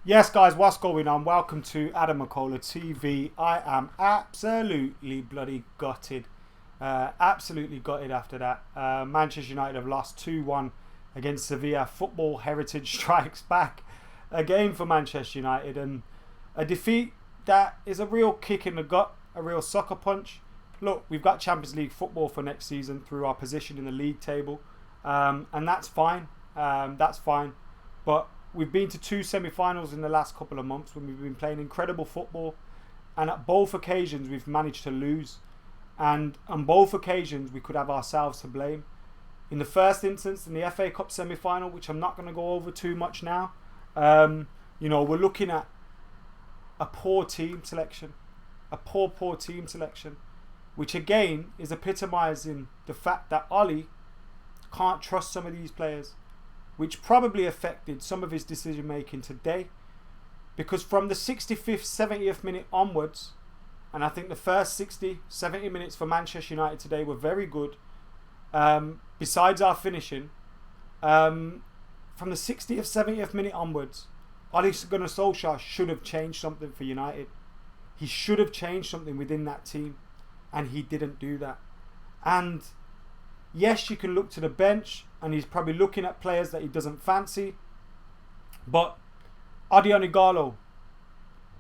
Yes, guys, what's going on? Welcome to AdamMcKola TV. I am absolutely bloody gutted. Absolutely gutted after that. Manchester United have lost 2-1 against Sevilla. Football heritage strikes back again for Manchester United. And a defeat that is a real kick in the gut, a real sucker punch. Look, we've got Champions League football for next season through our position in the league table. And that's fine. But we've been to two semi-finals in the last couple of months when we've been playing incredible football, and at both occasions we've managed to lose, and on both occasions we could have ourselves to blame. In the first instance, in the FA Cup semi-final, which I'm not going to go over too much now, we're looking at a poor team selection, which again is epitomising the fact that Ollie can't trust some of these players, which probably affected some of his decision making today, because from the 65th, 70th minute onwards, and I think the first 60, 70 minutes for Manchester United today were very good, besides our finishing, from the 60th, 70th minute onwards, Ole Gunnar Solskjaer should have changed something for United. He should have changed something within that team, and he didn't do that. And yes, you can look to the bench, and he's probably looking at players that he doesn't fancy. But AdamMcKola,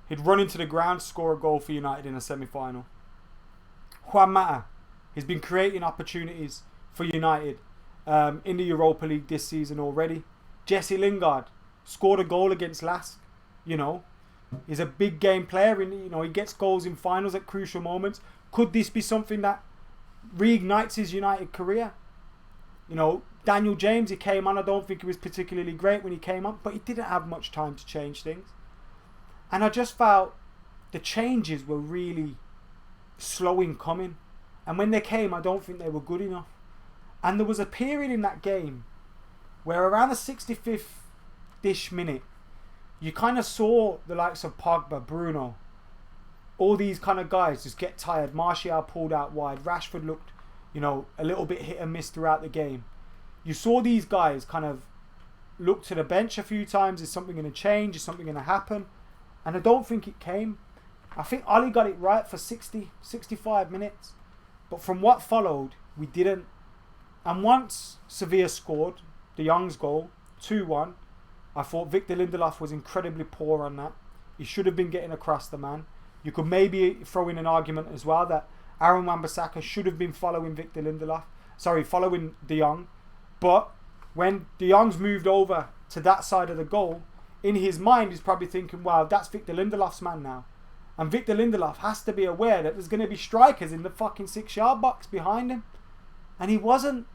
he'd run into the ground, score a goal for United in a semi-final. Juan Mata, he's been creating opportunities for United in the Europa League this season already. Jesse Lingard scored a goal against Lask. He's a big game player, and he gets goals in finals at crucial moments. Could this be something that reignites his United career? Daniel James, he came on. I don't think he was particularly great when he came on, but he didn't have much time to change things. And I just felt the changes were really slow in coming. And when they came, I don't think they were good enough. And there was a period in that game where around the 65th-ish minute, you kind of saw the likes of Pogba, Bruno, all these kind of guys just get tired. Martial pulled out wide. Rashford looked, a little bit hit and miss throughout the game. You saw these guys kind of look to the bench a few times. Is something going to change? Is something going to happen? And I don't think it came. I think Ollie got it right for 60, 65 minutes. But from what followed, we didn't. And once Sevilla scored De Jong's goal, 2-1, I thought Victor Lindelof was incredibly poor on that. He should have been getting across the man. You could maybe throw in an argument as well that Aaron Wan-Bissaka should have been following following De Jong. But when De Jong's moved over to that side of the goal, in his mind he's probably thinking, wow, that's Victor Lindelof's man now. And Victor Lindelof has to be aware that there's going to be strikers in the fucking 6-yard box behind him. And he wasn't.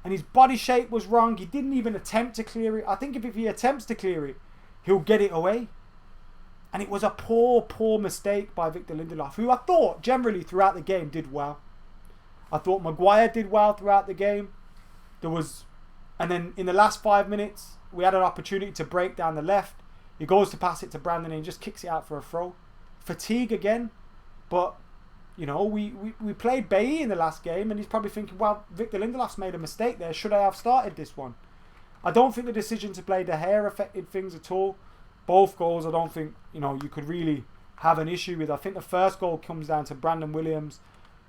And his body shape was wrong. He didn't even attempt to clear it. I think if he attempts to clear it, he'll get it away. And it was a poor mistake by Victor Lindelof, who I thought generally throughout the game did well. I thought Maguire did well throughout the game. And then in the last 5 minutes, we had an opportunity to break down the left. He goes to pass it to Brandon and he just kicks it out for a throw. Fatigue again. But, we played Bailly in the last game, and he's probably thinking, well, Victor Lindelof's made a mistake there. Should I have started this one? I don't think the decision to play De Gea affected things at all. Both goals, I don't think, you could really have an issue with. I think the first goal comes down to Brandon Williams.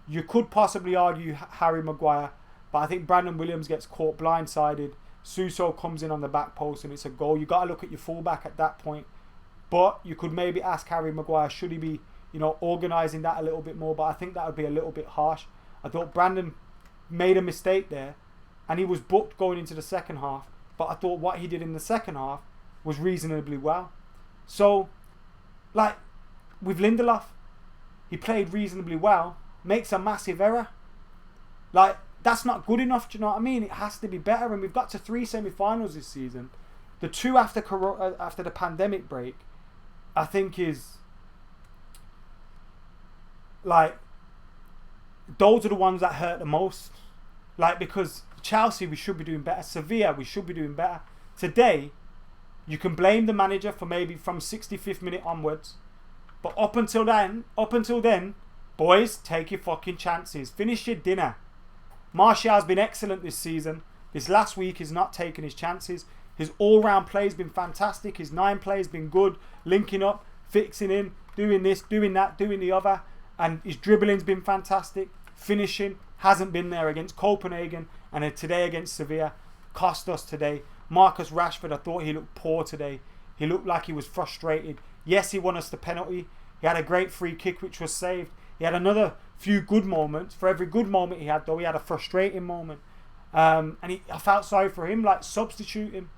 You could possibly argue Harry Maguire, but I think Brandon Williams gets caught blindsided. Suso comes in on the back post and it's a goal. You got to look at your fullback at that point. But you could maybe ask Harry Maguire, should he be, organising that a little bit more? But I think that would be a little bit harsh. I thought Brandon made a mistake there, and he was booked going into the second half. But I thought what he did in the second half was reasonably well. So, with Lindelof, he played reasonably well, makes a massive error. That's not good enough, do you know what I mean? It has to be better, and we've got to 3 semi-finals this season. The 2 after the pandemic break, I think is, those are the ones that hurt the most. Because Chelsea, we should be doing better. Sevilla, we should be doing better. Today, you can blame the manager for maybe from 65th minute onwards. But up until then, boys, take your fucking chances. Finish your dinner. Martial's been excellent this season. This last week he's not taking his chances. His all-round play has been fantastic. His 9 play has been good. Linking up, fixing in, doing this, doing that, doing the other. And his dribbling's been fantastic. Finishing hasn't been there against Copenhagen. And then today against Sevilla. Cost us today. Marcus Rashford, I thought he looked poor today. He looked like he was frustrated. Yes, he won us the penalty. He had a great free kick which was saved. He had another few good moments. For every good moment he had, though, he had a frustrating moment. I felt sorry for him, like, substitute him.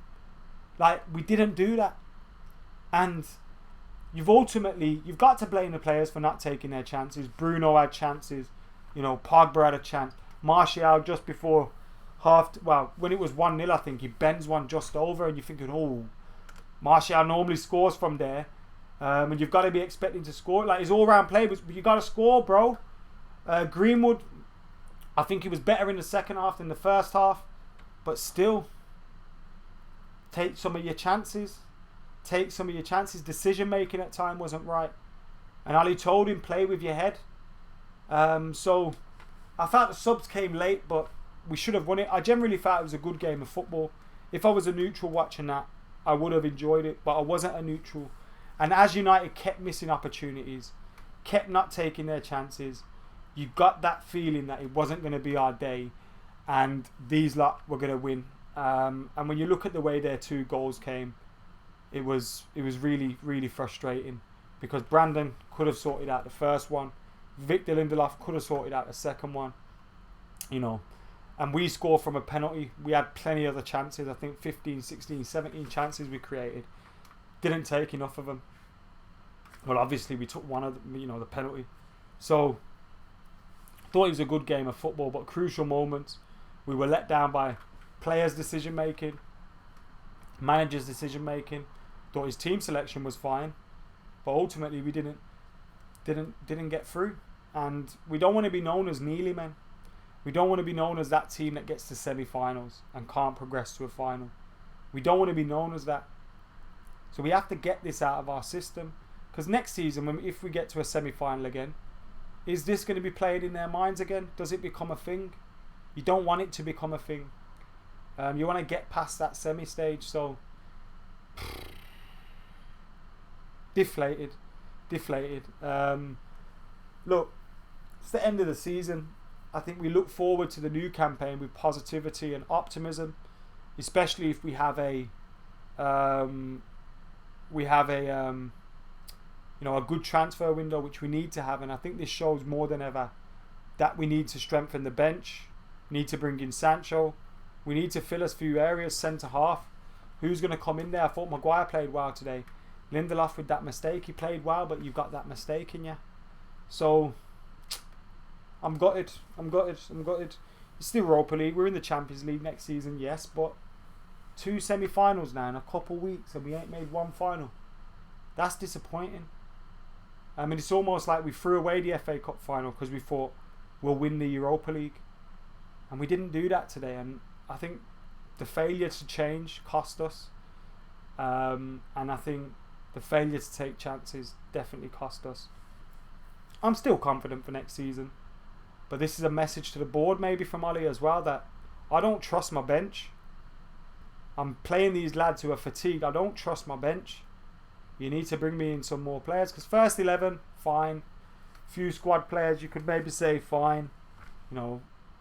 Like, we didn't do that. And you've got to blame the players for not taking their chances. Bruno had chances. You know, Pogba had a chance. Martial just before when it was 1-0, I think, he bends one just over, and you're thinking, oh, Martial normally scores from there. And you've got to be expecting to score. Like, his all-round play, but you got to score, bro. Greenwood, I think he was better in the second half than the first half. But still, take some of your chances. Decision-making at time wasn't right. And Ali told him, play with your head. So, I felt the subs came late, but we should have won it. I generally felt it was a good game of football. If I was a neutral watching that, I would have enjoyed it. But I wasn't a neutral. And as United kept missing opportunities, kept not taking their chances, you got that feeling that it wasn't going to be our day, and these lot were going to win. And when you look at the way their 2 goals came, it was really, really frustrating, because Brandon could have sorted out the first one, Victor Lindelof could have sorted out the second one, you know, and we scored from a penalty. We had plenty of other chances. I think 15, 16, 17 chances we created. Didn't take enough of them. Well, obviously we took one of them, the penalty. So, thought it was a good game of football, but crucial moments. We were let down by players' decision making, managers' decision making. Thought his team selection was fine, but ultimately we didn't get through. And we don't want to be known as Neely men. We don't want to be known as that team that gets to semi-finals and can't progress to a final. We don't want to be known as that. So we have to get this out of our system. Because next season, if we get to a semi-final again, is this going to be played in their minds again? Does it become a thing? You don't want it to become a thing. You want to get past that semi-stage. So, deflated. Look, it's the end of the season. I think we look forward to the new campaign with positivity and optimism, especially if we have a good transfer window, which we need to have. And I think this shows more than ever that we need to strengthen the bench, need to bring in Sancho, we need to fill a few areas, centre half. Who's going to come in there? I thought Maguire played well today. Lindelof with that mistake, he played well, but you've got that mistake in you. So, I'm gutted. It's still Europa League. We're in the Champions League next season, yes, but 2 semi-finals now in a couple of weeks, and we ain't made 1 final. That's disappointing. I mean, it's almost like we threw away the FA Cup final because we thought we'll win the Europa League, and we didn't do that today. And I think the failure to change cost us, and I think the failure to take chances definitely cost us. I'm still confident for next season, but this is a message to the board, maybe from Ollie as well, that I don't trust my bench. I'm playing these lads who are fatigued. I don't trust my bench. You need to bring me in some more players, because first 11, fine. Few squad players, you could maybe say fine.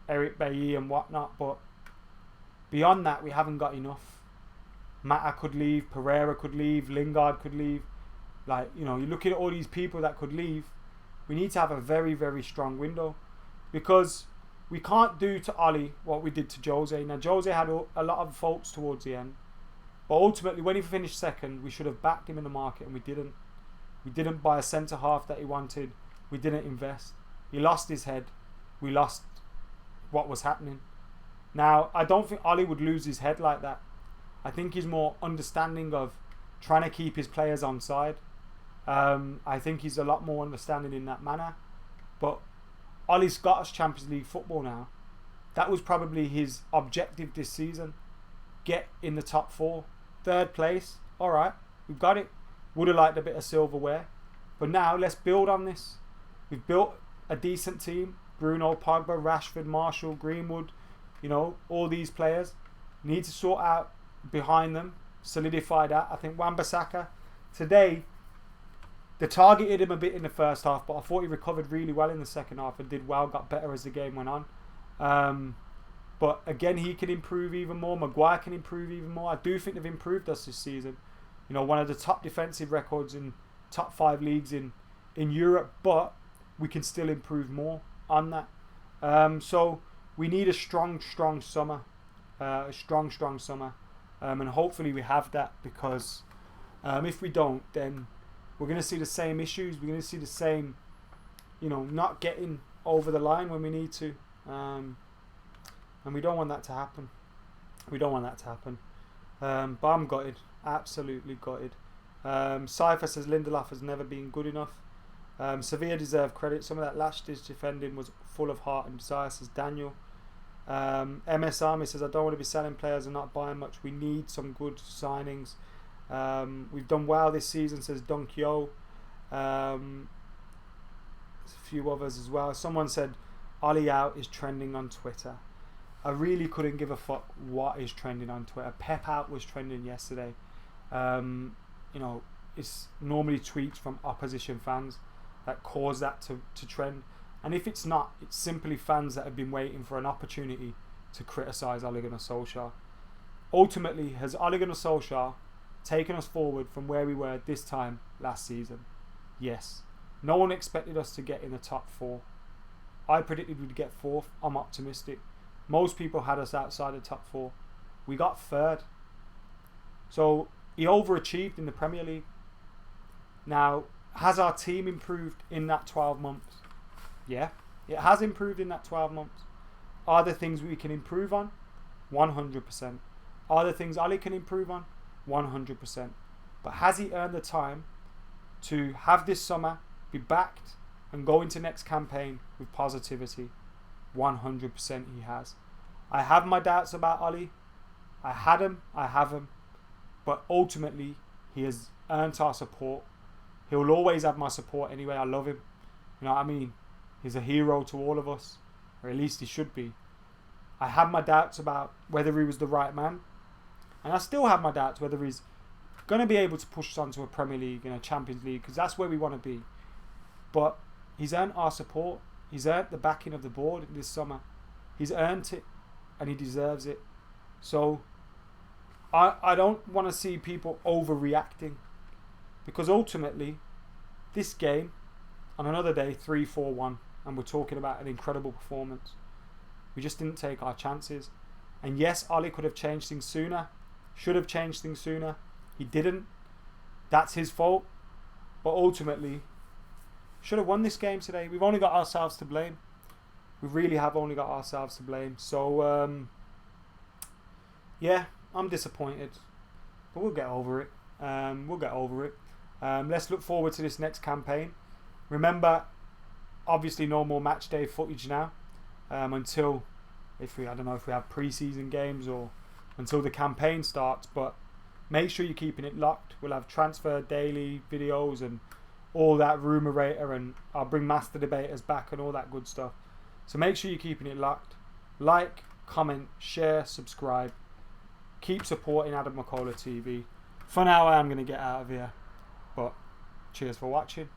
Eric Bailly and whatnot, but beyond that, we haven't got enough. Mata could leave, Pereira could leave, Lingard could leave. You're looking at all these people that could leave. We need to have a very, very strong window, because we can't do to Ollie what we did to Jose. Now, Jose had a lot of faults towards the end, but ultimately, when he finished second, we should have backed him in the market, and we didn't. We didn't buy a centre half that he wanted. We didn't invest. He lost his head. We lost what was happening. Now, I don't think Ollie would lose his head like that. I think he's more understanding of trying to keep his players on side. I think he's a lot more understanding in that manner. But Ollie's got us Champions League football now. That was probably his objective this season. Get in the top 4. 3rd place. Alright, we've got it. Would have liked a bit of silverware. But now, let's build on this. We've built a decent team. Bruno, Pogba, Rashford, Marshall, Greenwood. All these players. Need to sort out behind them, solidify that. I think Wan-Bissaka today, they targeted him a bit in the first half, but I thought he recovered really well in the second half and did well, got better as the game went on. But again, he can improve even more. Maguire can improve even more. I do think they've improved us this season. You know, one of the top defensive records in top 5 leagues in Europe, but we can still improve more on that. So we need a strong summer. A strong summer. And hopefully we have that, because if we don't, then we're going to see the same issues. We're going to see the same, you know, not getting over the line when we need to. And we don't want that to happen. But I'm gutted. Absolutely gutted. Cypher says Lindelof has never been good enough. Sevilla deserve credit. Some of that last-ditch defending was full of heart and desire, says Daniel. MS Army says, I don't want to be selling players and not buying much. We need some good signings. We've done well this season, says Donkyo. There's a few others as well. Someone said Ollie out is trending on Twitter. I really couldn't give a fuck what is trending on Twitter. Pep out was trending yesterday. You know, it's normally tweets from opposition fans that cause that to trend. And if it's not, it's simply fans that have been waiting for an opportunity to criticise Ole Gunnar Solskjaer. Ultimately, has Ole Gunnar Solskjaer taken us forward from where we were this time last season? Yes. No one expected us to get in the top 4. I predicted we'd get 4th. I'm optimistic. Most people had us outside the top 4. We got 3rd. So he overachieved in the Premier League. Now, has our team improved in that 12 months? Yeah, it has improved in that 12 months. Are there things we can improve on? 100%. Are there things Ali can improve on? 100%. But has he earned the time to have this summer, be backed, and go into next campaign with positivity? 100% he has. I have my doubts about Ali. I had him, I have him. But ultimately, he has earned our support. He'll always have my support anyway. I love him. You know what I mean? He's a hero to all of us. Or at least he should be. I had my doubts about whether he was the right man. And I still have my doubts whether he's going to be able to push us onto a Premier League and a Champions League, because that's where we want to be. But he's earned our support. He's earned the backing of the board this summer. He's earned it, and he deserves it. So I don't want to see people overreacting, because ultimately this game, on another day, 3-4-1, and we're talking about an incredible performance. We just didn't take our chances. And yes, Ollie could have changed things sooner, should have changed things sooner. He didn't. That's his fault. But ultimately, should have won this game today. We've only got ourselves to blame. We really have only got ourselves to blame. So, yeah, I'm disappointed. But we'll get over it. Let's look forward to this next campaign. Remember, obviously no more match day footage now. Until, I don't know if we have pre-season games or until the campaign starts. But make sure you're keeping it locked. We'll have transfer daily videos and all that rumorator, and I'll bring master debaters back and all that good stuff. So make sure you're keeping it locked. Like, comment, share, subscribe. Keep supporting AdamMcKola TV. For now, I am going to get out of here. But cheers for watching.